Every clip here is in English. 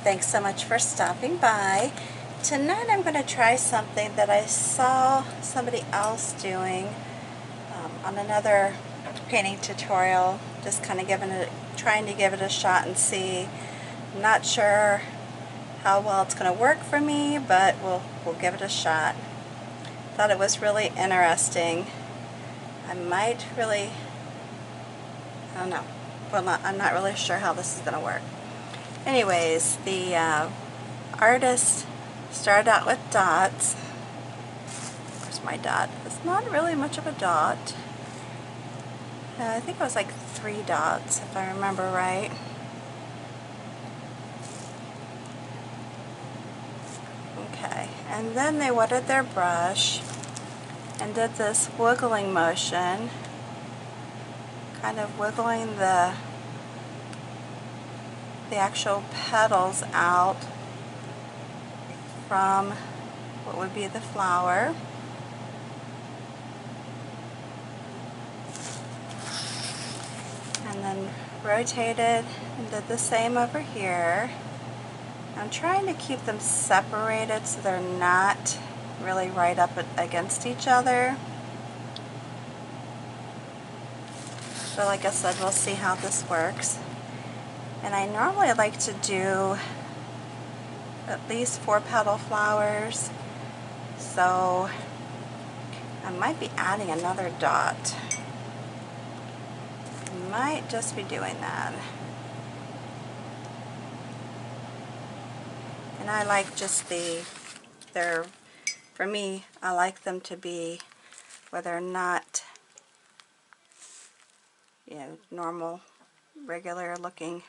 thanks so much for stopping by. Tonight I'm going to try something that I saw somebody else doing on another painting tutorial. Just kind of trying to give it a shot and see. I'm not sure how well it's going to work for me, but we'll give it a shot. Thought it was really interesting. I don't know. Well, I'm not really sure how this is going to work. Anyways, the artist started out with dots. Where's my dot? It's not really much of a dot. I think it was like 3 dots, if I remember right. Okay, and then they wetted their brush and did this wiggling motion, kind of wiggling the actual petals out from what would be the flower. And then rotated and did the same over here. I'm trying to keep them separated so they're not really right up against each other. So like I said, we'll see how this works. And I normally like to do at least 4 petal flowers, so I might be adding another dot. Might just be doing that. And I like just for me, I like them to be where they're not, normal, regular looking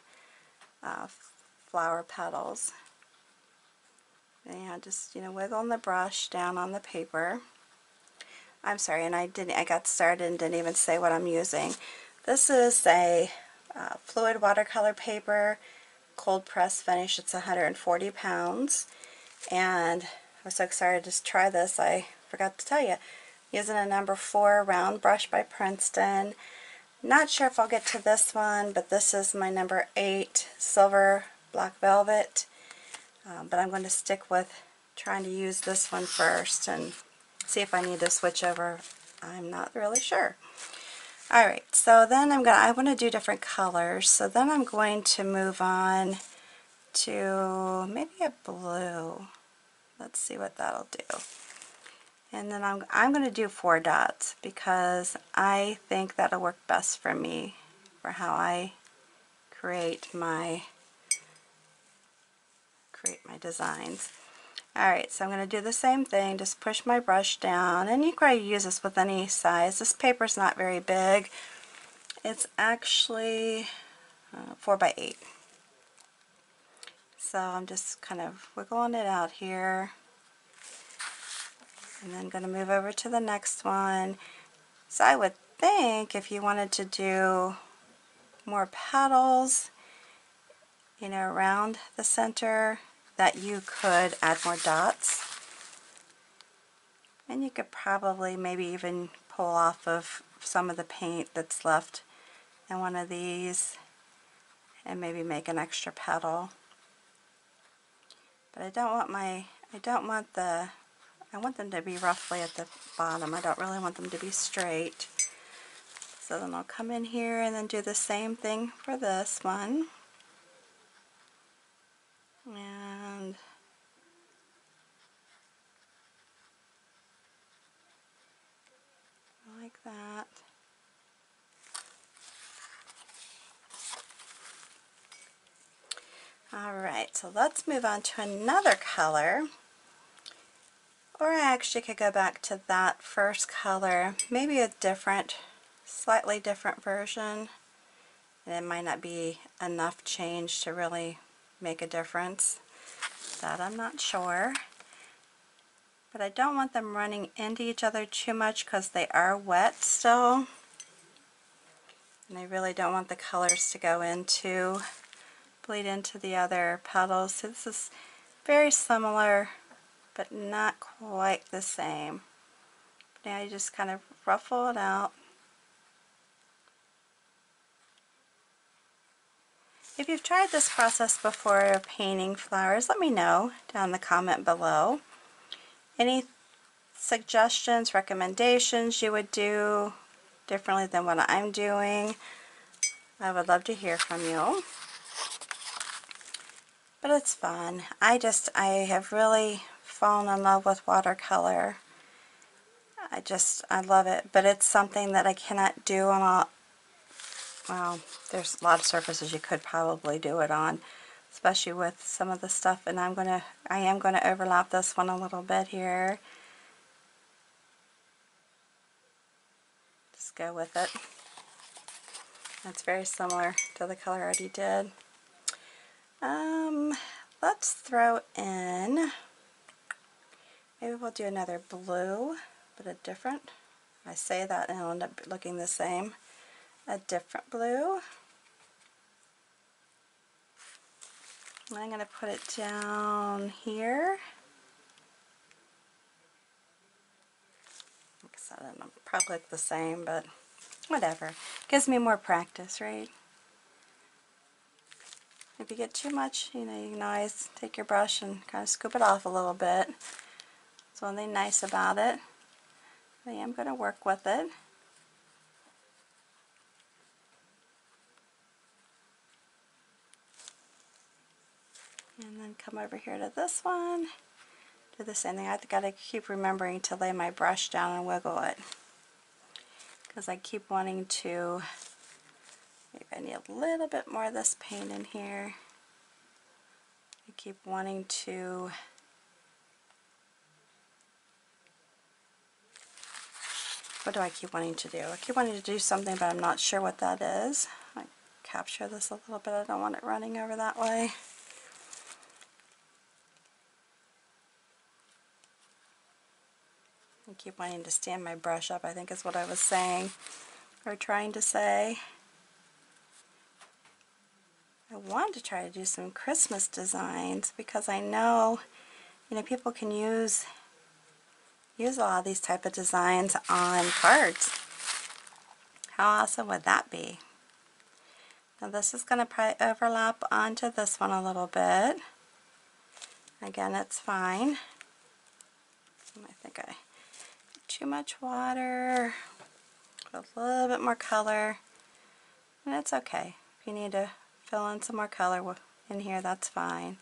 flower petals. And just, wiggling the brush down on the paper. I'm sorry, and I got started and didn't even say what I'm using. This is a fluid watercolor paper, cold press finish. It's 140 pounds. And I was so excited to try this, I forgot to tell you. Using a number 4 round brush by Princeton. Not sure if I'll get to this one, but this is my number 8 silver black velvet. But I'm going to stick with trying to use this one first and see if I need to switch over. I'm not really sure. Alright, so then I want to do different colors. So then I'm going to move on to maybe a blue. Let's see what that'll do. And then I'm going to do 4 dots because I think that'll work best for me for how I create my designs. Alright, so I'm going to do the same thing, just push my brush down, and you can probably use this with any size. This paper's not very big. It's actually 4 by 8. So I'm just kind of wiggling it out here, and then going to move over to the next one. So I would think if you wanted to do more petals, around the center, that you could add more dots. And you could probably maybe even pull off of some of the paint that's left in one of these and maybe make an extra petal. But I want them to be roughly at the bottom. I don't really want them to be straight. So then I'll come in here and then do the same thing for this one. And like that. Alright, so let's move on to another color. Or I actually could go back to that first color, maybe a slightly different version. And it might not be enough change to really make a difference. That I'm not sure. But I don't want them running into each other too much because they are wet still. And I really don't want the colors to bleed into the other petals. So this is very similar, but not quite the same. But now you just kind of ruffle it out. If you've tried this process before painting flowers, let me know down in the comment below. Any suggestions, recommendations you would do differently than what I'm doing, I would love to hear from you. But it's fun. I have really fallen in love with watercolor. I love it, but it's something that I cannot do on a, well, there's a lot of surfaces you could probably do it on, especially with some of the stuff, and I am gonna overlap this one a little bit here. Just go with it. That's very similar to the color I already did. Let's throw in, maybe we'll do another blue, but a different, I say that and it'll end up looking the same. A different blue. And I'm going to put it down here. Like I said, it'll probably look the same, but whatever. Gives me more practice, right? If you get too much, you can always take your brush and kind of scoop it off a little bit. That's one thing nice about it. I am going to work with it. And then come over here to this one. Do the same thing. I've got to keep remembering to lay my brush down and wiggle it, because I keep wanting to, maybe I need a little bit more of this paint in here. I keep wanting to what do I keep wanting to do? I keep wanting to do something, but I'm not sure what that is. I capture this a little bit. I don't want it running over that way. I keep wanting to stand my brush up, I think is what I was saying, or trying to say. I want to try to do some Christmas designs, because I know, people can use a lot of these type of designs on cards. How awesome would that be? Now this is going to probably overlap onto this one a little bit. Again, it's fine. I think I put too much water, a little bit more color, and it's okay. If you need to fill in some more color in here, that's fine.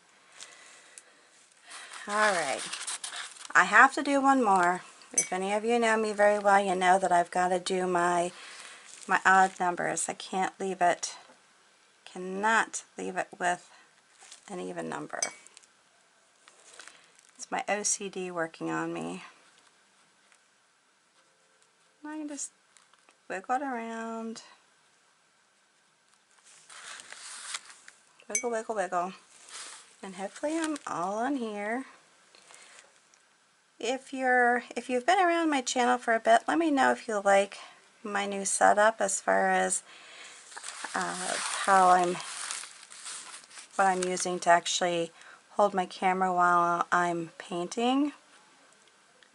Alright, I have to do one more. If any of you know me very well, you know that I've got to do my odd numbers. I can't leave it, cannot leave it with an even number. It's my OCD working on me. I can just wiggle it around. Wiggle, wiggle, wiggle. And hopefully I'm all on here. If you've been around my channel for a bit, let me know if you like my new setup as far as what I'm using to actually hold my camera while I'm painting.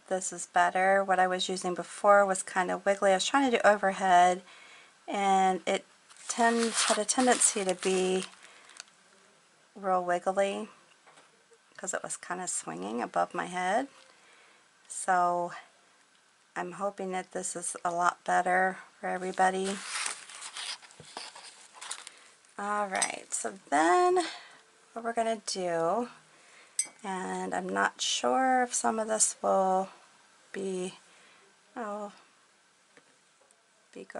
This is better. What I was using before was kind of wiggly. I was trying to do overhead, and it had a tendency to be real wiggly because it was kind of swinging above my head. So I'm hoping that this is a lot better for everybody. Alright, so then what we're going to do, and I'm not sure if some of this will be good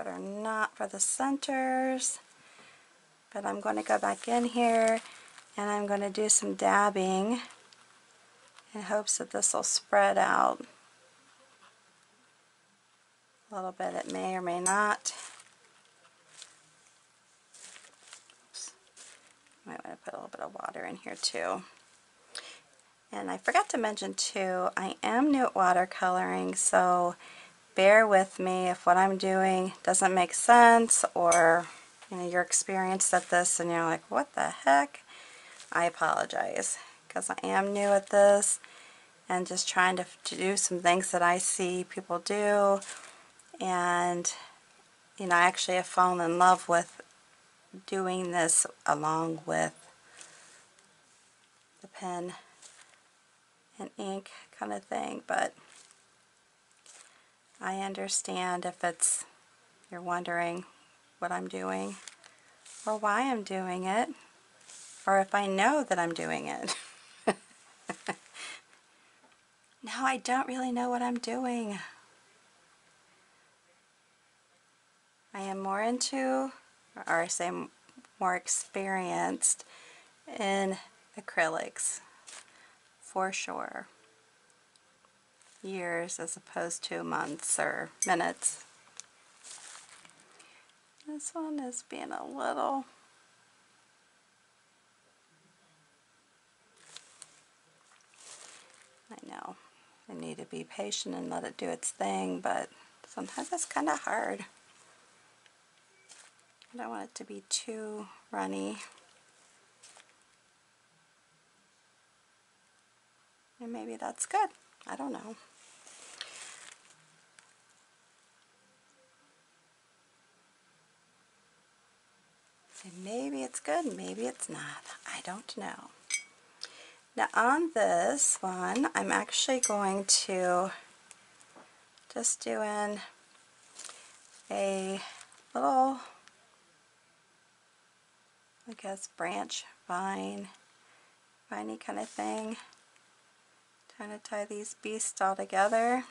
or not for the centers, but I'm going to go back in here and I'm going to do some dabbing in hopes that this will spread out a little bit. It may or may not. Oops. Might want to put a little bit of water in here too. And I forgot to mention too, I am new at watercoloring, so bear with me if what I'm doing doesn't make sense, or you're experienced at this and you're like, what the heck? I apologize, because I am new at this and just trying to do some things that I see people do, and I actually have fallen in love with doing this along with the pen and ink kind of thing, but I understand if you're wondering what I'm doing or why I'm doing it, or if I know that I'm doing it. No, I don't really know what I'm doing. I am more into, or I say more experienced in acrylics, for sure. Years as opposed to months or minutes. This one is being a little... I know, I need to be patient and let it do its thing, but sometimes it's kind of hard. I don't want it to be too runny. And maybe that's good. I don't know. And maybe it's good, maybe it's not. I don't know. Now on this one, I'm actually going to just do in a little, I guess, branch, vine, viney kind of thing. Trying to tie these beasts all together.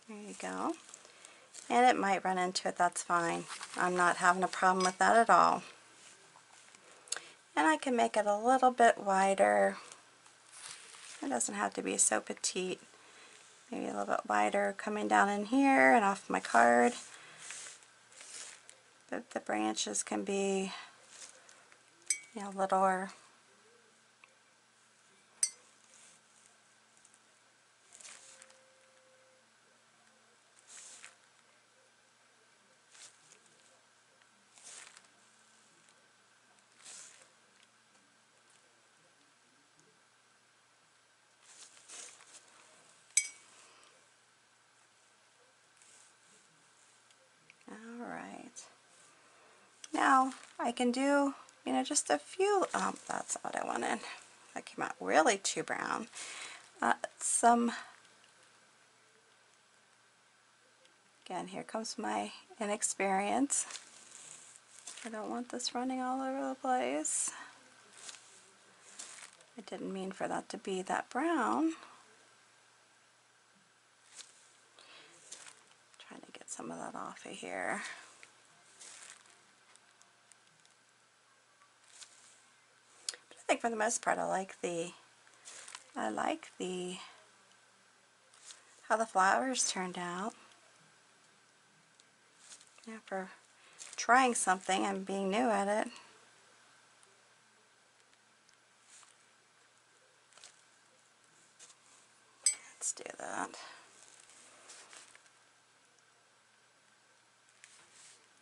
There you go. And it might run into it, that's fine. I'm not having a problem with that at all. And I can make it a little bit wider. It doesn't have to be so petite. Maybe a little bit wider coming down in here and off my card. The branches can be, you know, littler. Alright. Now I can do, you know, just a few, that's what I wanted. That came out really too brown. Again, here comes my inexperience. I don't want this running all over the place. I didn't mean for that to be that brown. Trying to get some of that off of here. But I think for the most part I like the how the flowers turned out. Yeah, for trying something and being new at it. Let's do that.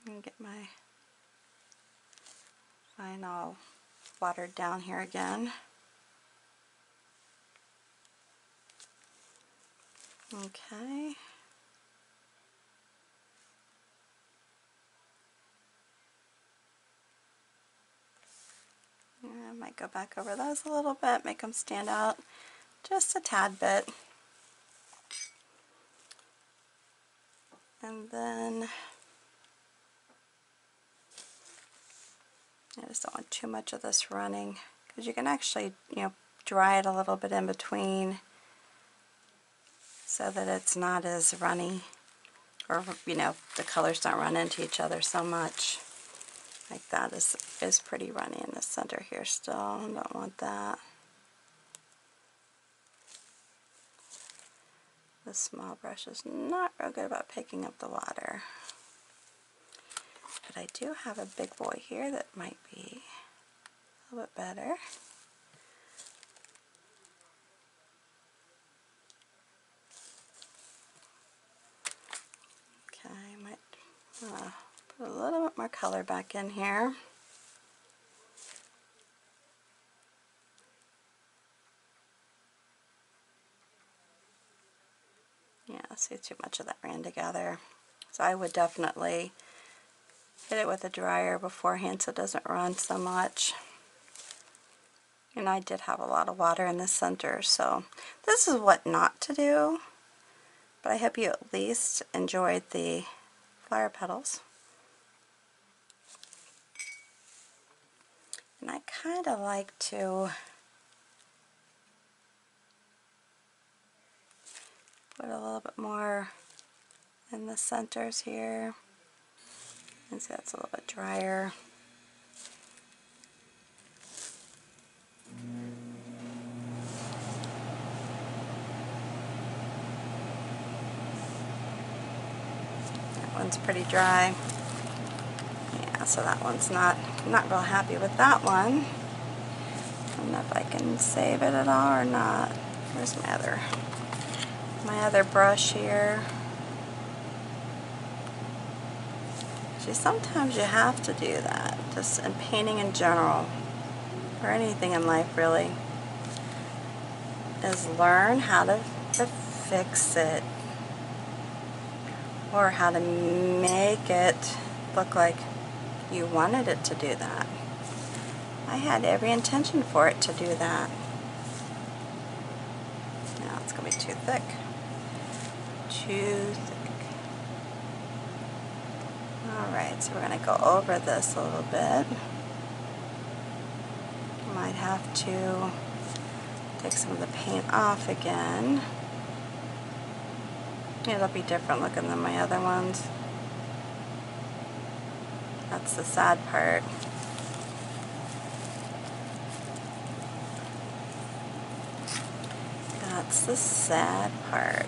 And get my vine all watered down here again. Okay. Yeah, I might go back over those a little bit, make them stand out just a tad bit. And then I just don't want too much of this running, because you can actually, you know, dry it a little bit in between so that it's not as runny, or, you know, the colors don't run into each other so much. Like that is pretty runny in the center here still. I don't want that. The small brush is not real good about picking up the water. But I do have a big boy here that might be a little bit better. Okay, I might put a little bit more color back in here. Yeah, see, too much of that ran together. So I would definitely hit it with a dryer beforehand so it doesn't run so much. And I did have a lot of water in the center, so this is what not to do. But I hope you at least enjoyed the flower petals. And I kind of like to put a little bit more in the centers here. And see, that's a little bit drier. That one's pretty dry. Yeah, so that one's I'm not real happy with that one. I don't know if I can save it at all or not. Where's my other brush here? See, sometimes you have to do that, just in painting in general, or anything in life really, is learn how to fix it, or how to make it look like you wanted it to do that. I had every intention for it to do that. Now it's going to be too thick. Too thick. Alright, so we're going to go over this a little bit. Might have to take some of the paint off again. It'll be different looking than my other ones. That's the sad part. That's the sad part.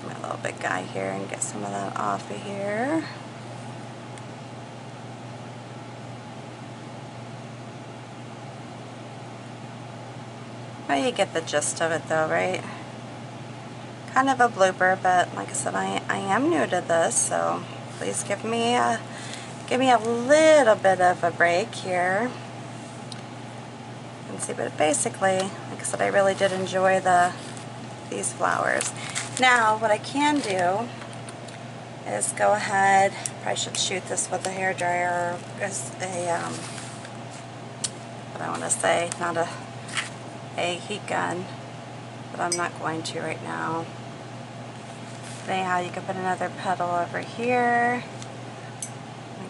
My little big guy here and get some of that off of here. Well, you get the gist of it though, right? Kind of a blooper, but like I said, I am new to this, so please give me a little bit of a break here. And see, but basically, like I said, I really did enjoy these flowers. Now, what I can do is go ahead. Probably should shoot this with a hairdryer, or as a what I want to say, not a heat gun, but I'm not going to right now. But anyhow, you can put another petal over here.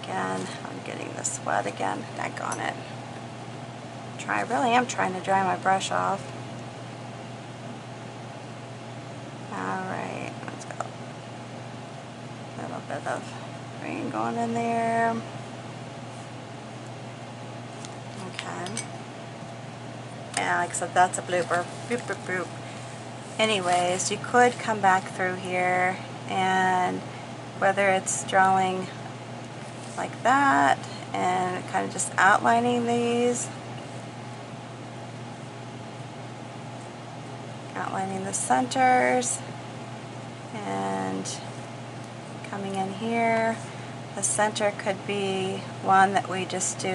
Again, I'm getting this wet again. Daggone it. I really am trying to dry my brush off. Alright, let's go. A little bit of green going in there. Okay. Yeah, like I said, that's a blooper. Boop, boop, boop. Anyways, you could come back through here, and whether it's drawing like that and kind of just outlining these, outlining the centers, and coming in here. The center could be one that we just do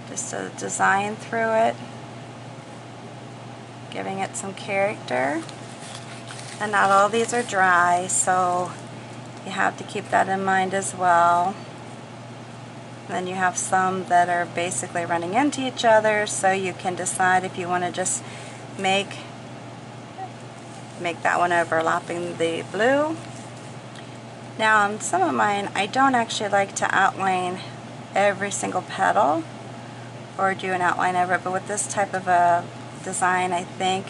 just a design through it, giving it some character. And not all these are dry, so you have to keep that in mind as well. And then you have some that are basically running into each other, so you can decide if you want to just make that one overlapping the blue. Now on some of mine, I don't actually like to outline every single petal or do an outline over it, but with this type of a design, I think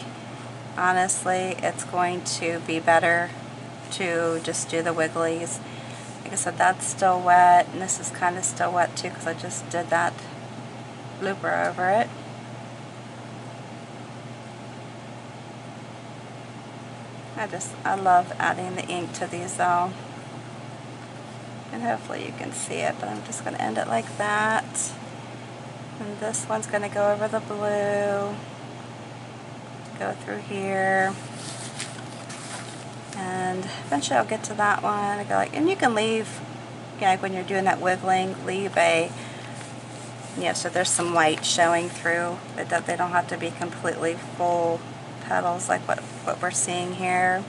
honestly it's going to be better to just do the wigglies. Like I said, that's still wet, and this is kind of still wet too because I just did that blooper over it. I love adding the ink to these though, and hopefully you can see it, but I'm just going to end it like that. And this one's going to go over the blue, go through here, and eventually I'll get to that one. I go like, and you can leave, like when you're doing that wiggling, leave a, so there's some white showing through. They don't have to be completely full petals like what we're seeing here.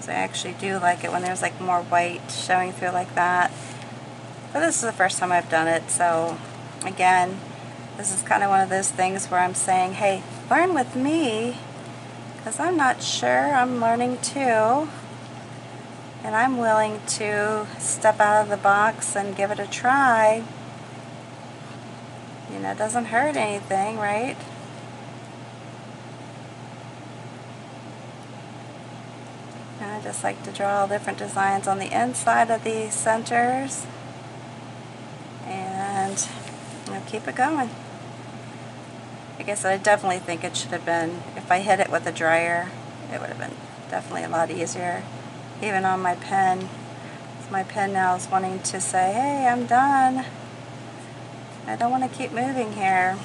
So I actually do like it when there's like more white showing through like that. But this is the first time I've done it, so again, this is kind of one of those things where I'm saying, hey, learn with me, because I'm not sure. I'm learning too, and I'm willing to step out of the box and give it a try. You know, it doesn't hurt anything, right? And I just like to draw different designs on the inside of the centers, and I'll keep it going. I guess I definitely think it should have been, if I hit it with a dryer, it would have been definitely a lot easier. Even on my pen. My pen now is wanting to say, hey, I'm done. I don't want to keep moving here.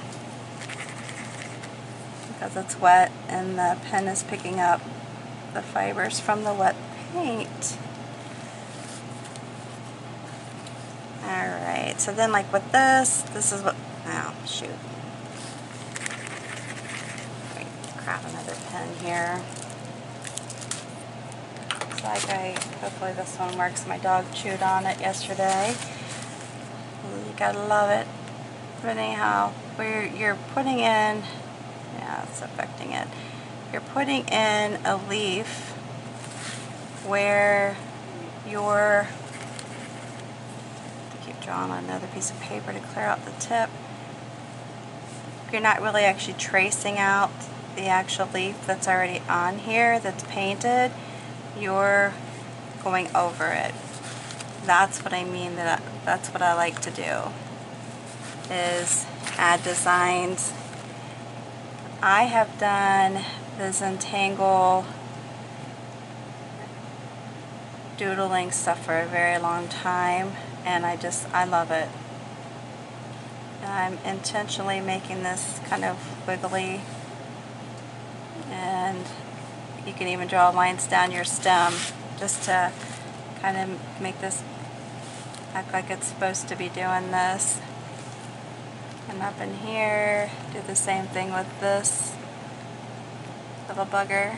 Because it's wet and the pen is picking up the fibers from the wet paint. Alright, so then like with this is what, oh shoot. Grab another pen here. Looks like hopefully this one works. My dog chewed on it yesterday. You gotta love it. But anyhow, where you're putting in, yeah, it's affecting it. You're putting in a leaf where you're, keep drawing on another piece of paper to clear out the tip. You're not really actually tracing out the actual leaf that's already on here that's painted. You're going over it. That's what I mean, that's what I like to do, is add designs. I have done the Zentangle doodling stuff for a very long time, and I love it. I'm intentionally making this kind of wiggly, and you can even draw lines down your stem just to kind of make this act like it's supposed to be doing this. And up in here, do the same thing with this little bugger.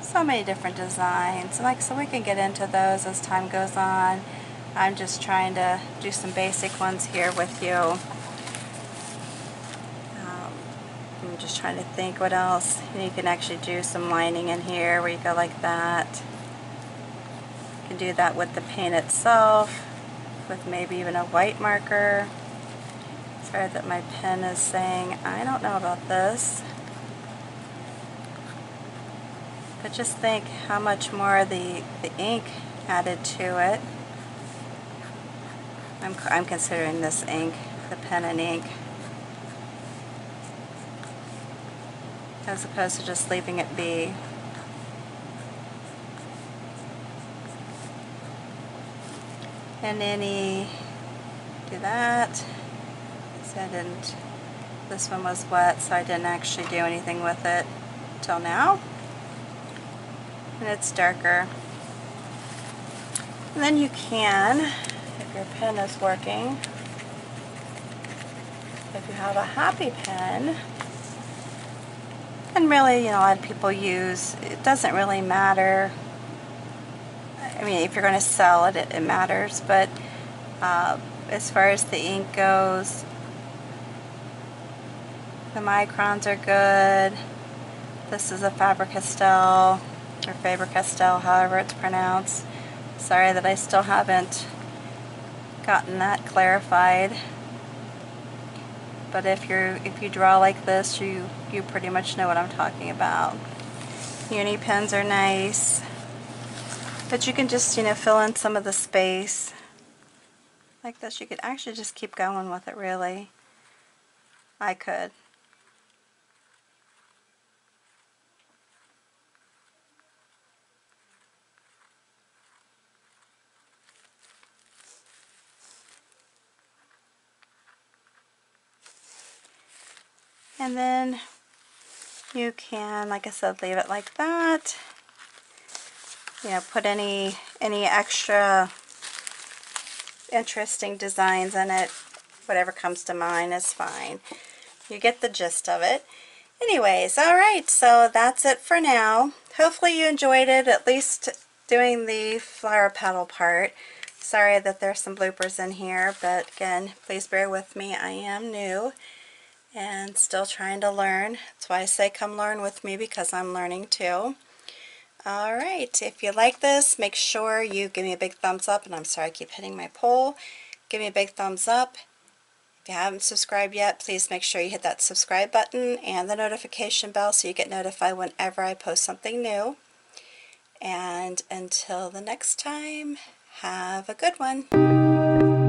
So many different designs. So we can get into those as time goes on. I'm just trying to do some basic ones here with you. I'm just trying to think what else. You can actually do some lining in here where you go like that. You can do that with the paint itself, with maybe even a white marker. Sorry that my pen is saying, I don't know about this. But just think how much more the ink added to it. I'm considering this ink, the pen and ink, as opposed to just leaving it be. And then do that. So I didn't, this one was wet, so I didn't actually do anything with it till now. And it's darker. And then you can, if your pen is working, if you have a happy pen, and really, you know, a lot of people use, it doesn't really matter. I mean, if you're going to sell it, it matters, but as far as the ink goes, the microns are good. This is a Faber-Castell, or Faber-Castell, however it's pronounced. Sorry that I still haven't gotten that clarified. But if you draw like this, you pretty much know what I'm talking about. Uni pens are nice, but you can just, you know, fill in some of the space like this. You could actually just keep going with it, really. I could. And then you can, like I said, leave it like that. You know, put any extra interesting designs in it. Whatever comes to mind is fine. You get the gist of it. Anyways, alright, so that's it for now. Hopefully you enjoyed it, at least doing the flower petal part. Sorry that there's some bloopers in here, but again, please bear with me. I am new and still trying to learn. That's why I say come learn with me, because I'm learning too. Alright, if you like this, make sure you give me a big thumbs up, and I'm sorry I keep hitting my pole. Give me a big thumbs up. If you haven't subscribed yet, please make sure you hit that subscribe button and the notification bell so you get notified whenever I post something new. And until the next time, have a good one.